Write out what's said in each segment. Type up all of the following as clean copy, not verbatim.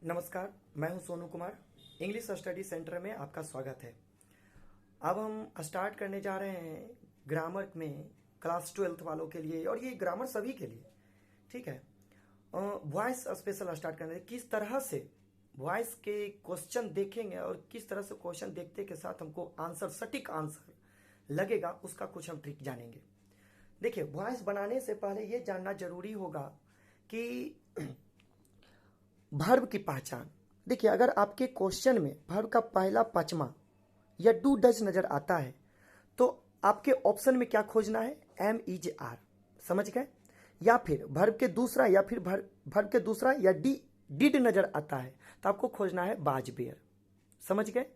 नमस्कार, मैं हूं Sonu Kumar. English study centre में आपका स्वागत है। अब हम स्टार्ट करने जा रहे हैं ग्रामर में क्लास 12th वालों के लिए, और ये ग्रामर सभी के लिए, ठीक है। वॉइस स्पेशल स्टार्ट करने किस तरह से वॉइस के क्वेश्चन देखेंगे और किस तरह से क्वेश्चन देखते के साथ हमको आंसर, सटीक आंसर लगेगा, उसका कुछ हम ट्रिक जानेंगे। देखिए, वॉइस बनाने से पहले ये जानना जरूरी होगा कि वर्ब की पहचान। देखिए, अगर आपके क्वेश्चन में वर्ब का पहला पचमा या डू डज नजर आता है तो आपके ऑप्शन में क्या खोजना है? एम इज आर, समझ गए? या फिर वर्ब के दूसरा, या फिर वर्ब के दूसरा या डिड नजर आता है तो आपको खोजना है बाज बेयर, समझ गए?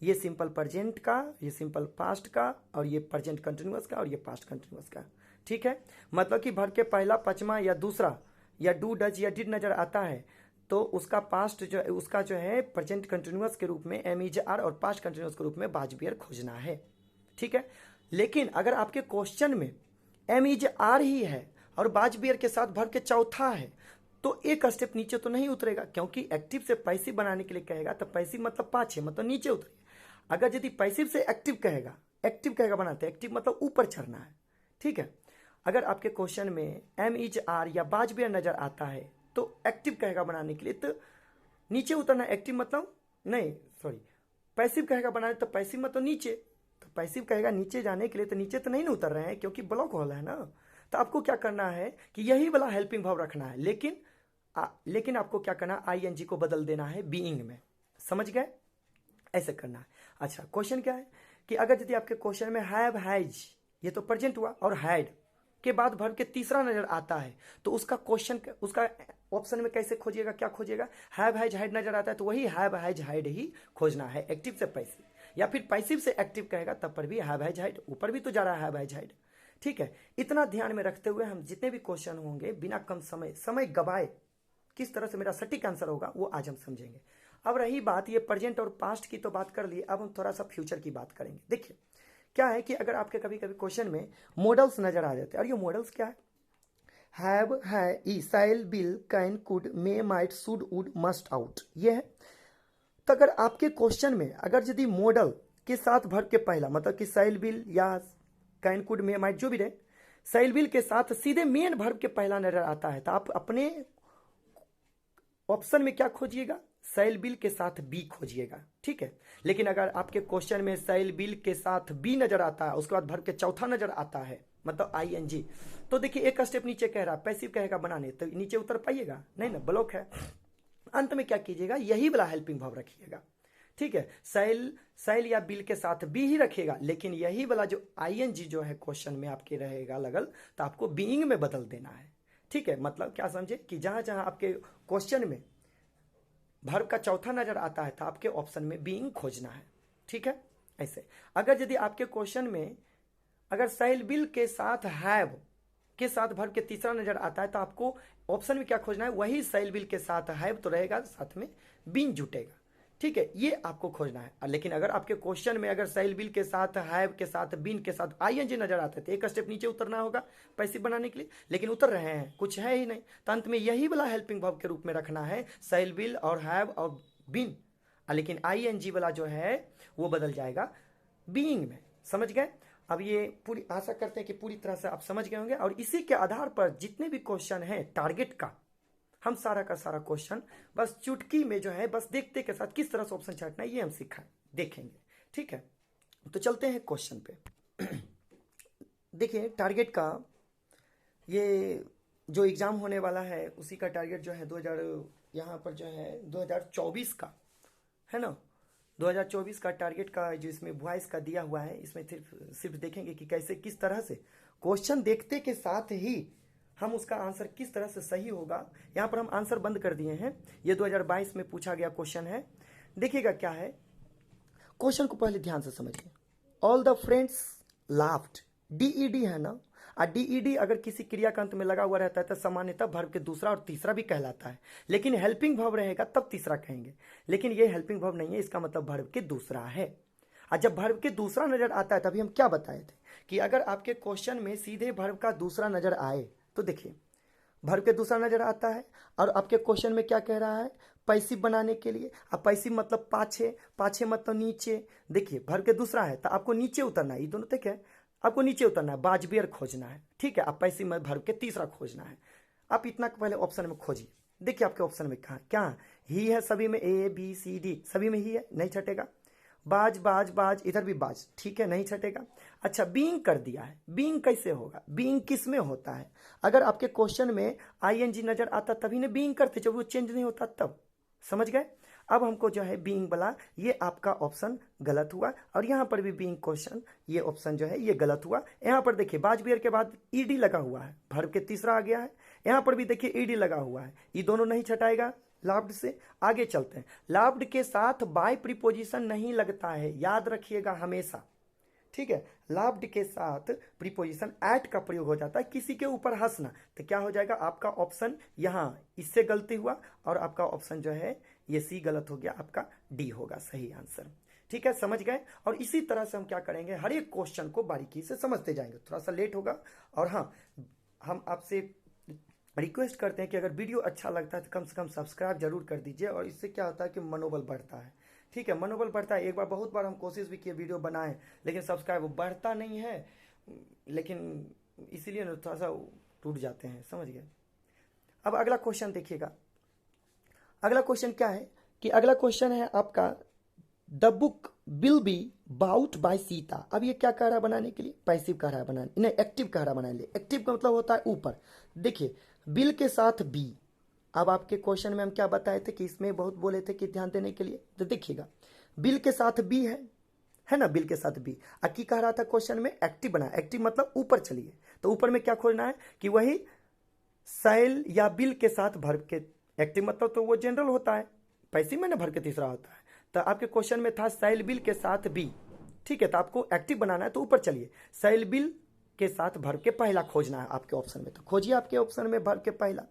ये सिंपल प्रेजेंट का, ये सिंपल पास्ट का, और ये प्रेजेंट कंटिन्यूअस का, और ये पास्ट कंटिन्यूअस का, ठीक है। मतलब कि वर्ब के पहला पचमा या दूसरा या डू डज या डिड नजर आता है तो उसका पास्ट जो है, उसका जो है प्रेजेंट कंटिन्यूअस के रूप में एम इज आर, और पास्ट कंटिन्यूअस के रूप में बाज बियर खोजना है, ठीक है। लेकिन अगर आपके क्वेश्चन में एम इज आर ही है और बाज बियर के साथ वर्ब के चौथा है तो एक स्टेप नीचे तो नहीं उतरेगा, क्योंकि एक्टिव से पैसिव बनाने के लिए कहेगा तो पैसिव मतलब पाछे, मतलब नीचे उतरेगा। अगर यदि पैसिव से एक्टिव कहेगा बनाते, एक्टिव मतलब ऊपर चढ़ना है, ठीक है। अगर आपके क्वेश्चन में एम इज आर या बाज बियर नजर आता है तो एक्टिव कहेगा बनाने के लिए तो नीचे उतरना। एक्टिव मतलब नहीं, सॉरी, पैसिव कहेगा बनाने तो पैसिव मतलब नीचे, तो पैसिव कहेगा नीचे जाने के लिए तो नीचे तो नहीं ना उतर रहे हैं क्योंकि ब्लॉक होल है ना। तो आपको क्या करना है कि यही वाला हेल्पिंग वर्ब रखना है, लेकिन आपको क्या करना है, आईएनजी को बदल देना है बीइंग में, समझ गए? ऐसे करना है। अच्छा, क्वेश्चन क्या है कि अगर यदि आपके क्वेश्चन में हैव, हैज, ये तो प्रेजेंट हुआ, और हैड के बाद वर्ब के तीसरा नजर आता है तो उसका क्वेश्चन, उसका ऑप्शन में कैसे खोजिएगा, क्या खोजिएगा? हैव, हैज, हैड नजर आता है तो वही हैव, हैज, हैड ही खोजना है, एक्टिव से पैसिव। या फिर पैसिव से एक्टिव कहेगा तब पर भी हैव, हैज, हैड, ऊपर भी तो जा रहा है हैव, हैज, हैड, ठीक है। इतना ध्यान में रखते हुए हम जितने भी क्वेश्चन होंगे बिना कम समय गवाए किस तरह से मेरा सटीक आंसर होगा वो आज हम समझेंगे। अब रही बात ये प्रेजेंट और पास्ट की तो बात कर ली, अब हम थोड़ा सा फ्यूचर की बात करेंगे। देखिए, क्या है कि अगर आपके कभी कभी क्वेश्चन में मॉडल्स नजर आ जाते हैं, और ये मॉडल्स क्या है? हैव, है, ई, shall, will, can, could, may, might, should, would, must, ought, ये है। तो अगर आपके क्वेश्चन में अगर यदि मॉडल के साथ वर्ब के पहला, मतलब कि शाइल, विल या कैन, कुड, मे, माइट जो भी रहे, शाइल, विल के साथ सीधे मेन वर्ब के पहला नजर आता है तो आप अपने ऑप्शन में क्या खोजिएगा? सैल बिल के साथ बी खोजिएगा, ठीक है। लेकिन अगर आपके क्वेश्चन में सैल बिल के साथ बी नजर आता है, उसके बाद वर्ब के चौथा नजर आता है, मतलब आईएनजी, तो देखिए एक स्टेप नीचे कह रहा है पैसिव कहेगा बनाने, तो नीचे उतर पाइएगा नहीं ना, ब्लॉक है। अंत में क्या कीजिएगा, यही वाला हेल्पिंग वर्ब रखिएगा, ठीक है। सैल या बिल के साथ बी ही रखिएगा, लेकिन यही वाला जो आईएनजी जो है क्वेश्चन में आपके रहेगा लगल, तो आपको बीइंग में बदल देना है, ठीक है। मतलब क्या समझे कि जहां जहां आपके क्वेश्चन में वर्ब का चौथा नजर आता है तो आपके ऑप्शन में बीइंग खोजना है, ठीक है। ऐसे अगर यदि आपके क्वेश्चन में अगर सैल बिल के साथ हैव के साथ वर्ब के तीसरा नजर आता है तो आपको ऑप्शन में क्या खोजना है? वही सैल बिल के साथ हैव तो रहेगा, साथ में बीन जुटेगा, ठीक है, ये आपको खोजना है। लेकिन अगर आपके क्वेश्चन में अगर सैल बिल के साथ, हैव के साथ, बीन के साथ आईएनजी नजर आता है तो एक स्टेप नीचे उतरना होगा पैसिव बनाने के लिए, लेकिन उतर रहे हैं, कुछ है ही नहीं, तो अंत में यही वाला हेल्पिंग वर्ब के रूप में रखना है, सैल बिल और हैव और बीन, लेकिन आईएनजी वाला जो है वो बदल जाएगा बीइंग में, समझ गए? अब ये पूरी आशा करते हैं कि पूरी तरह से आप समझ गए होंगे, और इसी के आधार पर जितने भी क्वेश्चन हैं टारगेट का, हम सारा का सारा क्वेश्चन बस चुटकी में जो है, बस देखते के साथ किस तरह से ऑप्शन छाटना है ये हम सिखाएं, देखेंगे, ठीक है। तो चलते हैं क्वेश्चन पे। देखिए, टारगेट का ये जो एग्जाम होने वाला है उसी का टारगेट जो है 2000, यहाँ पर जो है 2024 का है ना, 2024 का टारगेट का जो इसमें वॉइस का दिया हुआ है, इसमें सिर्फ देखेंगे कि कैसे किस तरह से क्वेश्चन देखते के साथ ही हम उसका आंसर किस तरह से सही होगा। यहाँ पर हम आंसर बंद कर दिए हैं, ये 2022 में पूछा गया क्वेश्चन है। देखिएगा क्या है, क्वेश्चन को पहले ध्यान से समझिए। ऑल द फ्रेंड्स लाफ्ड, डीईडी है ना, और डीईडी अगर किसी क्रिया का अंत में लगा हुआ रहता है तो सामान्यतः वर्ब के दूसरा और तीसरा भी कहलाता है, लेकिन हेल्पिंग वर्ब रहेगा तब तीसरा कहेंगे, लेकिन ये हेल्पिंग वर्ब नहीं है, इसका मतलब वर्ब के दूसरा है। और जब वर्ब के दूसरा नजर आता है तभी हम क्या बताए थे कि अगर आपके क्वेश्चन में सीधे वर्ब का दूसरा नजर आए तो देखिए भर के दूसरा नजर आता है। और आपके क्वेश्चन में क्या कह रहा है, पैसिव बनाने के लिए। अब पैसिव मतलब पाछे, पाछे मतलब नीचे। देखिए भर के दूसरा है तो आपको नीचे उतरना है, ये दोनों तक है, आपको नीचे उतरना है, बाजबियर खोजना है, ठीक है। अब पैसिव में भर के तीसरा खोजना है। आप इतना पहले ऑप्शन में खोजिए। देखिए आपके ऑप्शन में कहाँ क्या ही है, सभी में ए बी सी डी सभी में ही है, नहीं छटेगा। बाज बाज बाज, इधर भी बाज, ठीक है, नहीं छटेगा। अच्छा बीइंग कर दिया है, बीइंग कैसे होगा, बीइंग किस में होता है, अगर आपके क्वेश्चन में आईएनजी नजर आता तभी ने बीइंग करते, जब वो चेंज नहीं होता तब, समझ गए। अब हमको जो है बीइंग वाला, ये आपका ऑप्शन गलत हुआ। और यहां पर भी बीइंग क्वेश्चन, ये ऑप्शन जो है ये गलत हुआ। यहां पर देखिए बाजबियर के बाद ईडी लगा हुआ है, भर के तीसरा आ गया है। यहां पर भी देखिए ईडी लगा हुआ है, ये दोनों नहीं छटाएगा लाफ्ड से। आगे चलते हैं, लाफ्ड के साथ बाय प्रीपोजिशन नहीं लगता है, याद रखिएगा हमेशा, ठीक है। लाफ्ड के साथ प्रीपोजिशन एट का प्रयोग हो जाता है, किसी के ऊपर हंसना, तो क्या हो जाएगा आपका ऑप्शन, यहां इससे गलती हुआ और आपका ऑप्शन जो है ये सी गलत हो गया, आपका डी होगा सही आंसर, ठीक है, समझ गए। और इसी तरह से हम क्या करेंगे, हर एक क्वेश्चन को बारीकी से समझते जाएंगे, थोड़ा सा लेट होगा। और हाँ, हम आपसे रिक्वेस्ट करते हैं कि अगर वीडियो अच्छा लगता है तो कम से कम सब्सक्राइब जरूर कर दीजिए, और इससे क्या होता है कि मनोबल बढ़ता है, ठीक है, मनोबल बढ़ता है। एक बार बहुत बार हम कोशिश भी किए वीडियो बनाएं, लेकिन सब्सक्राइब बढ़ता नहीं है, लेकिन इसीलिए थोड़ा सा टूट जाते हैं, समझ गए। अब अगला क्वेश्चन देखिएगा, अगला क्वेश्चन क्या है कि अगला क्वेश्चन है आपका, the book will be bought by Sita. अब ये क्या कह रहा है बनाने के लिए, पैसिव कह रहा है बनाने, नहीं एक्टिव कह रहा है बनाने लिए। एक्टिव का मतलब होता है ऊपर। देखिए बिल के साथ बी, अब आपके क्वेश्चन में हम क्या बताए थे कि इसमें बहुत बोले थे कि ध्यान देने के लिए, तो देखिएगा बिल के साथ बी है ना, बिल के साथ बी। अब की कह रहा था क्वेश्चन में, एक्टिव बना, एक्टिव मतलब ऊपर चलिए, तो ऊपर में क्या खोजना है कि वही सैल या बिल के साथ भर के, एक्टिव मतलब तो वो जनरल होता है, पैसिव में ना भर के तीसरा होता है। तो आपके क्वेश्चन में था सैल बिल के साथ बी, ठीक है, तो आपको एक्टिव बनाना है तो ऊपर चलिए, सैल बिल के साथ भर के पहला खोजना है आपके ऑप्शन में, तो खोजिए आपके ऑप्शन में भर के पहला।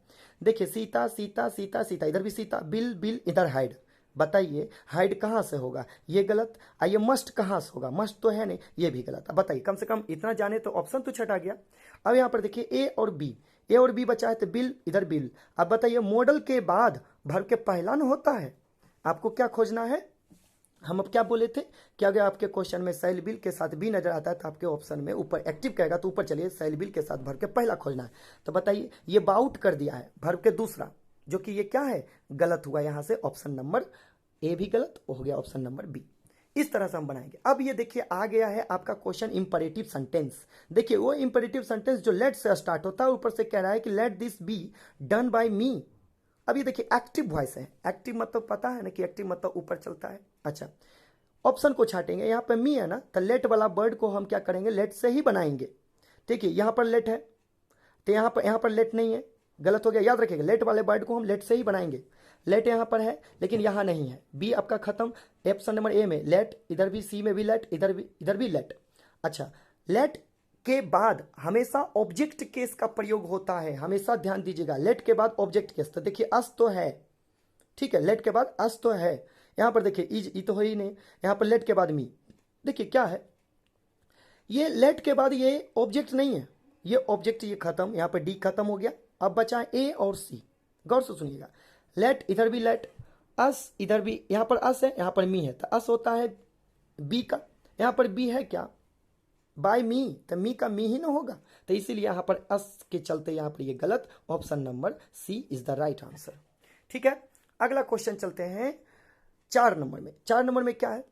देखिए सीता सीता सीता सीता, इधर भी सीता, बिल बिल, इधर हाइड, बताइए हाइड कहां से होगा, ये गलत। आइए मस्ट कहां से होगा, मस्ट तो है नहीं, ये भी गलत। अब बताइए, कम से कम इतना जाने तो ऑप्शन तो छटा गया। अब यहां पर देखिए ए और बी, ए और बी बचा है तो बिल, इधर बिल। अब बताइए मॉडल के बाद भर के पहला न होता है, आपको क्या खोजना है। हम अब क्या बोले थे कि अगर आपके क्वेश्चन में सैल बिल के साथ बी नजर आता है तो आपके ऑप्शन में ऊपर एक्टिव कहेगा, तो ऊपर चलिए सैल बिल के साथ भर के पहला खोजना है। तो बताइए ये बाउट कर दिया है भर के दूसरा, जो कि ये क्या है गलत हुआ, यहां से ऑप्शन नंबर ए भी गलत हो गया, ऑप्शन नंबर बी। इस तरह से हम बनाएंगे। अब ये देखिए आ गया है आपका क्वेश्चन इंपरेटिव सेंटेंस। देखिए वो इंपरेटिव सेंटेंस जो लेट से स्टार्ट होता है, ऊपर से कह रहा है कि let this be done by me. अब ये देखिए एक्टिव वॉइस है, एक्टिव मतलब पता है ना कि एक्टिव मतलब ऊपर चलता है। अच्छा ऑप्शन को छाटेंगे, यहाँ पे मी है ना, तो लेट वाला वर्ड को हम क्या करेंगे, लेट से ही बनाएंगे। देखिए यहाँ पर लेट है तो यहाँ पर लेट नहीं है, गलत हो गया, याद रखिएगा लेट वाले वर्ड को हम लेट से ही बनाएंगे। लेट यहाँ पर है लेकिन यहाँ नहीं है, बी आपका खत्म, ऑप्शन नंबर ए में लेट, इधर भी सी में भी लेट, इधर भी लेट। अच्छा लेट के बाद हमेशा ऑब्जेक्ट केस का प्रयोग होता है, हमेशा ध्यान दीजिएगा, लेट के बाद ऑब्जेक्ट केस। तो देखिए अस तो है, ठीक है, लेट के बाद अस तो है, यहां पर देखिए इज, ई तो हो ही नहीं, यहां पर लेट के बाद मी। देखिए क्या है, ये लेट के बाद ये ऑब्जेक्ट नहीं है, ये ऑब्जेक्ट ये खत्म, यहां पर डी खत्म हो गया। अब बचा ए और सी, गौर से सुनिएगा, लेट इधर भी लेट, अस इधर भी, यहां पर अस है यहां पर मी है, तो अस होता है बी का, यहां पर बी है क्या बाय मी, तो मी का मी ही ना होगा, तो इसीलिए यहां पर अस के चलते यहां पर ये गलत, option number c is the right answer. ठीक है, अगला क्वेश्चन चलते हैं 4 नंबर में। 4 नंबर में क्या है,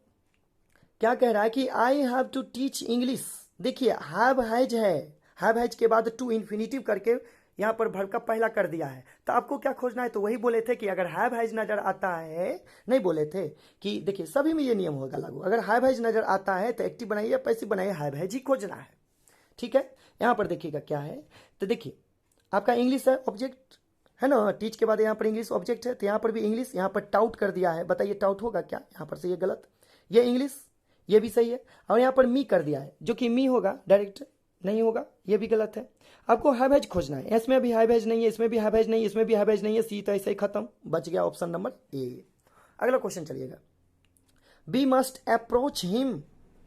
क्या कह रहा है कि I have to teach English. देखिए हैव हैज है, हैव हैज के बाद टू इन्फिनिटिव करके यहां पर भर का पहला कर दिया है, तो आपको क्या खोजना है, तो वही बोले थे कि अगर हैव हैज नजर आता है, नहीं बोले थे कि देखिए सभी में ये नियम होगा लागू, अगर हैव हैज नजर आता है तो एक्टिव बनाइए पैसिव बनाइए, हैव हैज ही खोजना है। ठीक है, यहां पर देखिएगा क्या है, तो देखिए आपका इंग्लिश है ऑब्जेक्ट है ना, टीच के बाद यहाँ पर इंग्लिश ऑब्जेक्ट है, तो यहाँ पर भी इंग्लिश, यहाँ पर टाउट कर दिया है, बताइए टाउट होगा क्या, यहाँ पर से ये गलत, ये इंग्लिश ये भी सही है, और यहाँ पर मी कर दिया है जो कि मी होगा डायरेक्ट, नहीं होगा, ये भी गलत है। आपको हैव हैज खोजना है, इसमें भी हैव हैज नहीं है, इसमें भी हैव हैज नहीं है, इसमें भी हैव हैज नहीं है, सी तो ऐसे ही खत्म, बच गया ऑप्शन नंबर ए। अगला क्वेश्चन चलिएगा, be must approach him,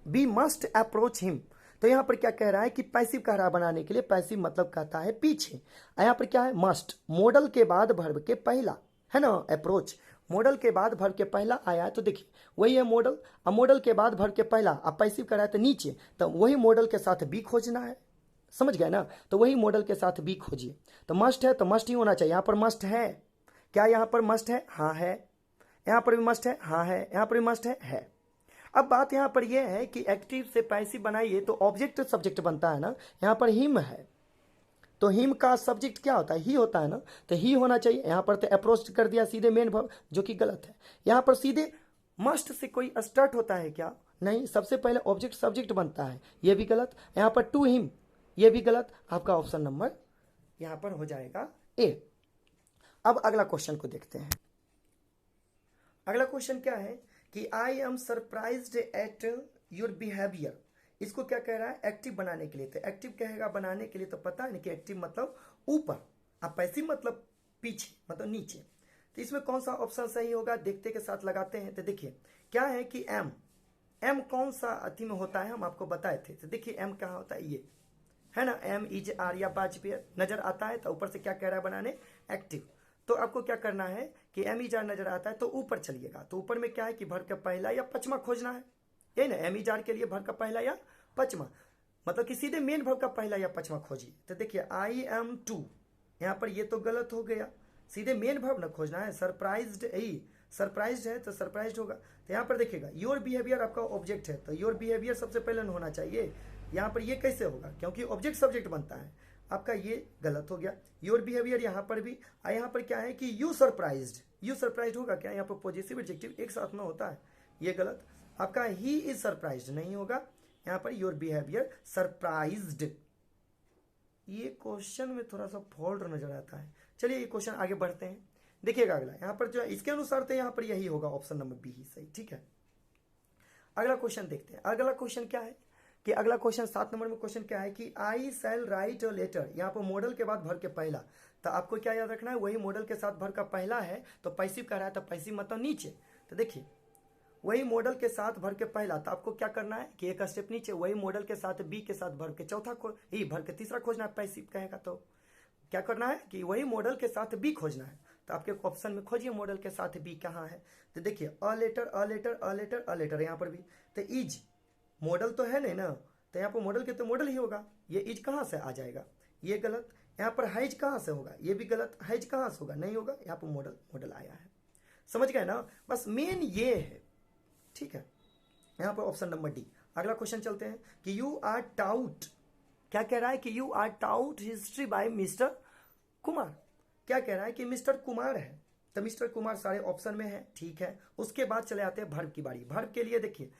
be must approach him, तो यहाँ पर क्या कह रहा है कि पैसिव कह रहा है बनाने के लिए, पैसिव मतलब कहता है पीछे। यहाँ पर क्या है, मस्ट मॉडल के बाद वर्ब के पहला, है ना, अप्रोच मॉडल के बाद वर्ब के पहला आया है, तो देखिए वही है मॉडल। अब मॉडल के बाद वर्ब के पहला, अब पैसिव कह रहा है तो नीचे, तो वही मॉडल के साथ बी खोजना है, समझ गए ना, तो वही मॉडल के साथ बी खोजिए। तो मस्ट है तो मस्ट ही होना चाहिए, यहाँ पर मस्ट है, क्या यहाँ पर मस्ट है, हाँ है, यहाँ पर भी मस्ट है, हाँ है, यहाँ पर भी मस्ट है। अब बात यहाँ पर यह है कि एक्टिव से पैसिव बनाइए तो ऑब्जेक्ट सब्जेक्ट बनता है ना, यहाँ पर हिम है, तो हिम का सब्जेक्ट क्या होता है, ही होता है ना, तो ही होना चाहिए। यहाँ पर तो अप्रोच कर दिया सीधे मेन वर्ब, जो कि गलत है। यहाँ पर सीधे मस्ट से कोई स्टार्ट होता है क्या, नहीं, सबसे पहले ऑब्जेक्ट सब्जेक्ट बनता है, ये भी गलत। यहाँ पर टू हिम, ये भी गलत। आपका ऑप्शन नंबर यहाँ पर हो जाएगा ए। अब अगला क्वेश्चन को देखते हैं। अगला क्वेश्चन क्या है कि I am surprised at your behaviour. इसको क्या कह रहा है, एक्टिव बनाने के लिए। तो एक्टिव कहेगा बनाने के लिए, तो पता है ना कि एक्टिव मतलब ऊपर, अब पैसिव मतलब पीछे, मतलब नीचे। तो इसमें कौन सा ऑप्शन सही होगा, देखते के साथ लगाते हैं। तो देखिए क्या है कि एम कौन सा अति में होता है, हम आपको बताए थे। तो देखिए एम कहाँ होता है, ये है ना, एम इज आर या बाजपेयर नजर आता है, तो ऊपर से क्या कह रहा है बनाने, एक्टिव। तो आपको क्या करना है कि एम इज आर नजर आता है तो ऊपर चलिएगा। तो ऊपर में क्या है कि भर का पहला या पचमा खोजना है, यही ना, एम इज आर के लिए भर का पहला या पचमा, मतलब कि सीधे मेन भर का पहला या पचमा खोजिए। तो देखिए आई एम टू, यहाँ पर ये तो गलत हो गया, सीधे मेन भर्ब ना खोजना है। सरप्राइज्ड सरप्राइज्ड है तो सरप्राइज्ड होगा। तो यहाँ पर देखिएगा योर बिहेवियर आपका ऑब्जेक्ट है, तो योर बिहेवियर सबसे पहले होना चाहिए। यहाँ पर ये कैसे होगा, क्योंकि ऑब्जेक्ट सब्जेक्ट बनता है, आपका ये गलत हो गया। योर बिहेवियर यहाँ पर भी, यहाँ पर क्या है कि यू सरप्राइज्ड होगा क्या, यहाँ पर पॉजिटिव एडजेक्टिव एक साथ में होता है, ये गलत। आपका ही इज सरप्राइज्ड नहीं होगा, यहाँ पर योर बिहेवियर सरप्राइज्ड। ये क्वेश्चन में थोड़ा सा फॉल्ट नजर आता है। चलिए ये क्वेश्चन आगे बढ़ते हैं, देखिएगा अगला। यहाँ पर जो इसके अनुसार तो यहाँ पर यही होगा, ऑप्शन नंबर बी ही सही, ठीक है। अगला क्वेश्चन देखते हैं। अगला क्वेश्चन क्या है कि अगला क्वेश्चन 7 नंबर में क्वेश्चन क्या है कि आई शैल राइट अ लेटर। यहाँ पर मॉडल के बाद भर के पहला, तो आपको क्या याद रखना है, वही मॉडल के साथ भर का पहला है, तो पैसिव कह रहा है, तो पैसिव मतलब नीचे। तो देखिए वही मॉडल के साथ भर के पहला, तो आपको क्या करना है कि एक स्टेप नीचे, वही मॉडल के साथ बी के साथ भर के चौथा भर के तीसरा खोजना है, पैसिव कहेगा। तो क्या करना है कि वही मॉडल के साथ बी खोजना है। तो आपके ऑप्शन में खोजिए मॉडल के साथ बी कहाँ है। तो देखिए a letter a letter a letter a letter, यहाँ पर भी तो इज मॉडल तो है नहीं ना, तो यहाँ पर मॉडल के तो मॉडल ही होगा, ये इज कहाँ से आ जाएगा, ये गलत। यहाँ पर हैज कहाँ से होगा, ये भी गलत, हैज कहाँ से होगा, नहीं होगा, यहाँ पर मॉडल आया है, समझ गए ना, बस मेन ये है, ठीक है। यहाँ पर ऑप्शन नंबर डी। अगला क्वेश्चन चलते हैं कि यू आर टाउट, क्या कह रहा है कि you are taught history by mister Kumar. क्या कह रहा है कि मिस्टर कुमार है, तो मिस्टर कुमार सारे ऑप्शन में है, ठीक है। उसके बाद चले आते हैं भर्ब की बारी। भर्ब के लिए देखिए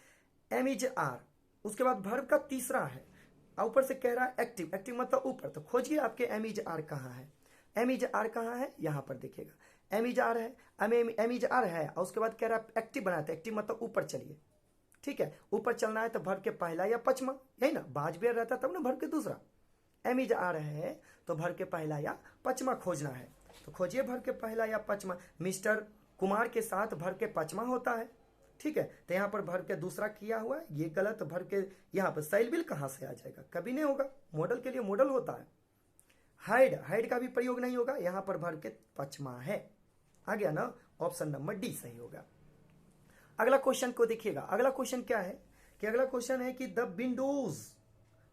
एम इज आर, उसके बाद भर्ब का तीसरा है, ऊपर से कह रहा है एक्टिव, एक्टिव मतलब ऊपर, तो खोजिए आपके एम इज आर कहाँ है। एम इज आर कहाँ है, यहाँ पर देखिएगा एम इज आर है, एम इज आर है, और उसके बाद कह रहा है एक्टिव बनाते, एक्टिव मतलब ऊपर चलिए, ठीक है। ऊपर चलना है तो भर्ब के पहला या पचमा, यही ना, बाजबेर रहता तब ना भर्ब के दूसरा। एम इज आर है तो भर्ब के पहला या पचमा खोजना है, तो खोजिए भर्ब के पहला या पचमा। मिस्टर कुमार के साथ भर्ब के पचमा होता है, ठीक है। तो यहाँ पर भर्ब के दूसरा किया हुआ है, ये गलत। भर्ब के यहाँ पर सेल बिल कहाँ से आ जाएगा, कभी नहीं होगा, मॉडल के लिए मॉडल होता है। हाइड का भी प्रयोग नहीं होगा, यहाँ पर भर्ब के पचमा है, आ गया ना, ऑप्शन नंबर डी सही होगा। अगला क्वेश्चन को देखिएगा। अगला क्वेश्चन क्या है कि अगला क्वेश्चन है कि the windows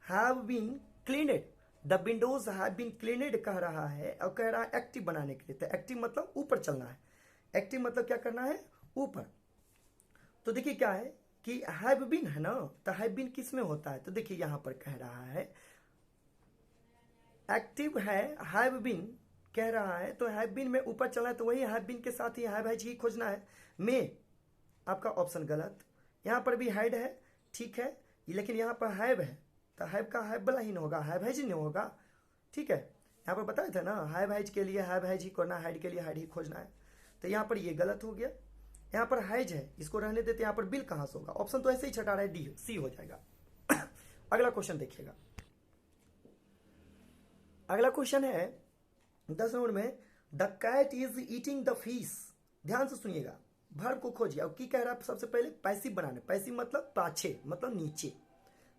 have been cleaned. The windows have been cleaned कह रहा है, और कह रहा है एक्टिव बनाने के लिए, तो एक्टिव मतलब ऊपर चलना है, एक्टिव मतलब क्या करना है, ऊपर। तो देखिए क्या है कि हैव बीन है ना, तो हैव बीन किस में होता है, तो देखिए यहां पर कह रहा है एक्टिव है, हैव बीन कह रहा है, तो हैव बीन में ऊपर चलना है, तो वही हैव बीन के साथ ही हैव हैज ही खोजना है। में आपका ऑप्शन गलत, यहां पर भी हैड है, ठीक है, लेकिन यहां पर हैव है, तो हैव का हैव वाला ही नहीं होगा, हैव हैज नहीं होगा, ठीक है। यहां पर बताया था ना, हैव हैज के लिए हैव हैज ही करना, हैड के लिए हैड ही खोजना है, तो यहां पर ये गलत हो गया। यहाँ पर हैज है, इसको रहने देते, यहाँ पर बिल कहां से होगा, ऑप्शन तो ऐसे ही छटा रहा है, डी सी हो जाएगा। अगला क्वेश्चन देखिएगा। अगला क्वेश्चन है 10 नंबर में, the cat is eating the fish. ध्यान से सुनिएगा, भर्ब को खोजिए। अब की कह रहा है सबसे पहले पैसिव बनाने, पैसिव मतलब पाछे मतलब नीचे।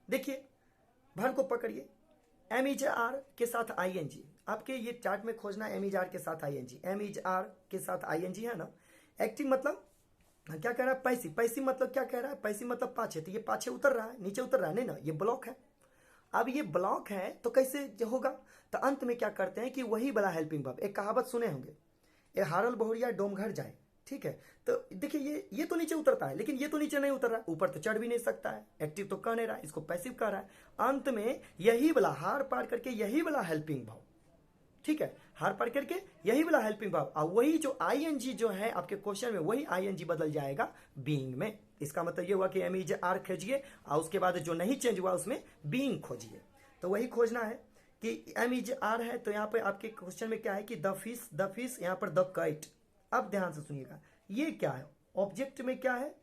देखिए वर्ब को पकड़िए, एम इज आर के साथ आईएनजी, आपके ये चार्ट में खोजना एम इज आर के साथ आईएनजी, एम इज आर के साथ आईएनजी है ना। एक्टिव मतलब क्या कह रहा है, पैसिव, पैसिव मतलब क्या कह रहा है, पैसिव मतलब पाछे, तो ये पाछे उतर रहा है, नीचे उतर रहा है, नहीं ना, ये ब्लॉक है। अब ये ब्लॉक है तो कैसे होगा, तो अंत में क्या करते हैं कि वही वाला हेल्पिंग वर्ब, एक कहावत सुने होंगे, ए हारल बहुरिया डोमघर जाए, ठीक है। तो देखिए ये तो नीचे उतरता है, लेकिन ये तो नीचे नहीं उतर रहा, ऊपर तो चढ़ भी नहीं सकता है, एक्टिव तो कह नहीं रहा है, इसको पैसिव कह रहा है। अंत में यही वाला हार पार करके यही वाला हेल्पिंग वर्ब, ठीक है, हार पार करके यही वाला हेल्पिंग वर्ब, और वही जो आईएनजी जो है आपके क्वेश्चन में, वही आईएनजी बदल जाएगा बीइंग में। इसका मतलब ये हुआ कि एम इज आर खोजिए और उसके बाद जो नहीं चेंज हुआ उसमें बीइंग खोजिए। तो वही खोजना है कि एम इज आर है, तो यहाँ पे आपके क्वेश्चन में क्या है कि द फिश, यहाँ पर द काइट। अब ध्यान से सुनिएगा, ये क्या है, ऑब्जेक्ट में क्या है,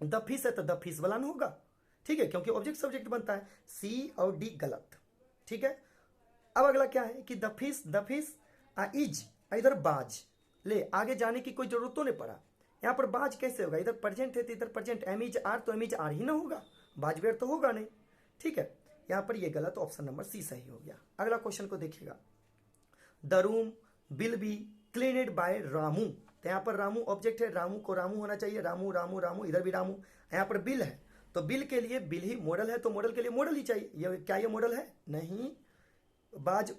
द फिश है तो द फिश वाला ना होगा, ठीक है, क्योंकि ऑब्जेक्ट सब्जेक्ट बनता है, सी और डी गलत, ठीक है। अब अगला क्या है कि द फिश इज, इधर बाज, ले आगे जाने की कोई जरूरत तो नहीं पड़ा, यहाँ पर बाज कैसे होगा, इधर प्रेजेंट है तो इधर प्रेजेंट, एम इज आर तो एम इज आर ही ना होगा, बाज बेर तो होगा नहीं, ठीक है। यहाँ पर ये गलत, ऑप्शन नंबर सी सही हो गया। अगला क्वेश्चन को देखिएगा, the room will be cleaned by Ramu, तो यहाँ पर रामू ऑब्जेक्ट है, रामू को रामू होना चाहिए, रामू रामू रामू, इधर भी रामू, यहाँ पर बिल है तो बिल के लिए बिल ही मॉडल है, तो मॉडल के लिए मॉडल ही चाहिए, ये क्या ये मॉडल है, नहीं, बाज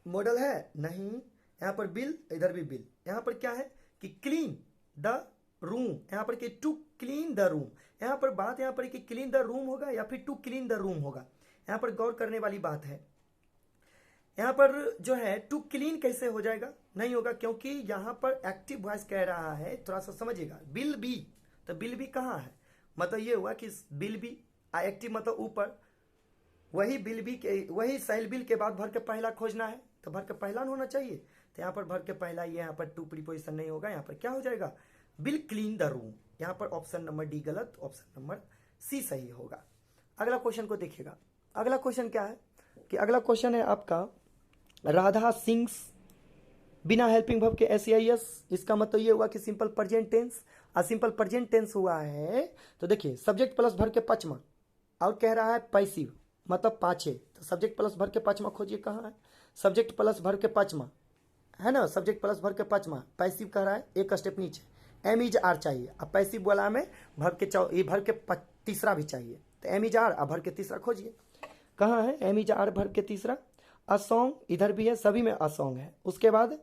मॉडल है नहीं, यहाँ पर बिल, इधर भी बिल, यहाँ पर क्या है कि क्लीन द रूम, यहाँ पर कि टू क्लीन द रूम, यहाँ पर बात यहाँ पर कि क्लीन द रूम होगा या फिर टू क्लीन द रूम होगा, यहाँ पर गौर करने वाली बात है। यहाँ पर जो है टू क्लीन कैसे हो जाएगा, नहीं होगा, क्योंकि यहाँ पर एक्टिव वॉइस कह रहा है, थोड़ा सा समझिएगा, बिल बी, तो बिल बी कहाँ है, मतलब ये हुआ कि बिल बी एक्टिव मतलब ऊपर, वही बिल बी के, वही साइल बिल के बाद भर के पहला खोजना है, तो भर के पहला होना चाहिए, तो यहाँ पर भर के पहला, ये यहाँ पर टू प्रीपोजिशन नहीं होगा, यहाँ पर क्या हो जाएगा, बिल क्लीन द रूम, यहाँ पर ऑप्शन नंबर डी गलत, ऑप्शन नंबर सी सही होगा। अगला क्वेश्चन को देखिएगा, अगला क्वेश्चन क्या है कि अगला क्वेश्चन है आपका, राधा सिंग्स बिना हेल्पिंग वर्ब के SEIS, इसका मतलब ये हुआ कि सिंपल प्रेजेंट टेंस, और सिंपल प्रेजेंट टेंस हुआ है तो देखिए सब्जेक्ट प्लस भर के पचमा, और कह रहा है पैसिव मतलब पाछे, तो सब्जेक्ट प्लस भर के पचमा खोजिए, कहाँ है, सब्जेक्ट प्लस भर के पचमा है ना, सब्जेक्ट प्लस भर के पचमा, पैसिव कह रहा है, एक स्टेप नीचे, एम इज आर चाहिए, अब पैसिव वाला में भर के भर के तीसरा भी चाहिए, तो एम इज आर, अब भर के तीसरा खोजिए, कहाँ है एम इज आर भर के तीसरा, अ सॉन्ग, इधर भी है, सभी में अ सॉन्ग है, उसके बाद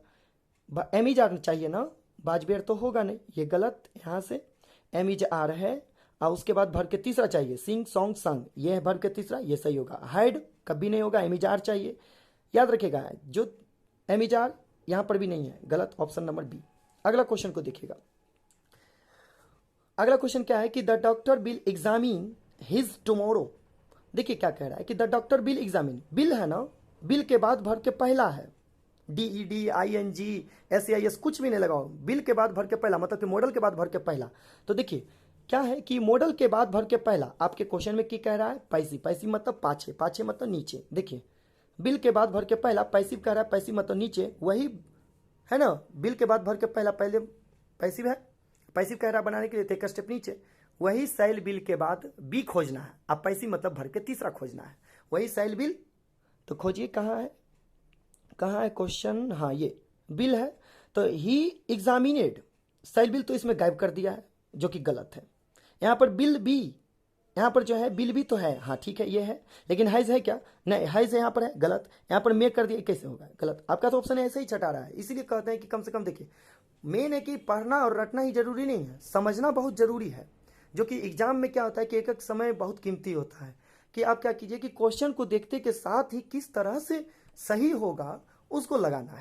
एम इज आर चाहिए ना, बाजबेर तो होगा नहीं, ये गलत, यहाँ से एम इज आर है, और उसके बाद भर के तीसरा चाहिए, सिंग सॉन्ग संग, ये है भर के तीसरा, ये सही होगा। हाइड कभी नहीं होगा, एम इज आर चाहिए, याद रखिएगा, जो एम इज आर यहाँ पर भी नहीं है, गलत, ऑप्शन नंबर बी। अगला क्वेश्चन को देखिएगा, अगला क्वेश्चन क्या है कि the doctor will examine his tomorrow, देखिए क्या कह रहा है कि the doctor will examine, bill है ना, बिल के बाद भर के पहला है, DED ING SEIS कुछ भी नहीं लगाओ, बिल के बाद भर के पहला मतलब कि मॉडल के बाद भर के पहला, तो देखिए क्या है कि मॉडल के बाद भर के पहला, आपके क्वेश्चन में क्या कह रहा है, पैसिव, पैसिव मतलब पाछे, पाछे मतलब नीचे, देखिए बिल के बाद भर के पहला, पैसिव कह रहा है, पैसिव मतलब नीचे, वही है ना, बिल के बाद भर के पहला पहले पैसिव है, पैसिव कह रहा है बनाने के लिए, एक स्टेप नीचे, वही साइल बिल के बाद बी खोजना है, अब पैसिव मतलब भर के तीसरा खोजना है, वही साइल बिल, तो खोजिए कहाँ है, कहाँ है क्वेश्चन, हाँ ये बिल है, तो ही एग्जामिनेड, साइल बिल तो इसमें गायब कर दिया है जो कि गलत है, यहाँ पर बिल बी, यहाँ पर जो है बिल भी तो है, हाँ ठीक है ये है, लेकिन हाइज है क्या, नहीं हाइज यहाँ पर है, गलत, यहाँ पर मेक कर दिया, कैसे होगा, गलत, आपका तो ऑप्शन ऐसे ही छटा रहा है, इसीलिए कहते हैं कि कम से कम देखिए, मेन है कि पढ़ना और रटना ही जरूरी नहीं है, समझना बहुत जरूरी है, जो कि एग्जाम में क्या होता है कि एक एक समय बहुत कीमती होता है, कि आप क्या कीजिए कि क्वेश्चन को देखते के साथ ही किस तरह से सही होगा उसको लगाना है।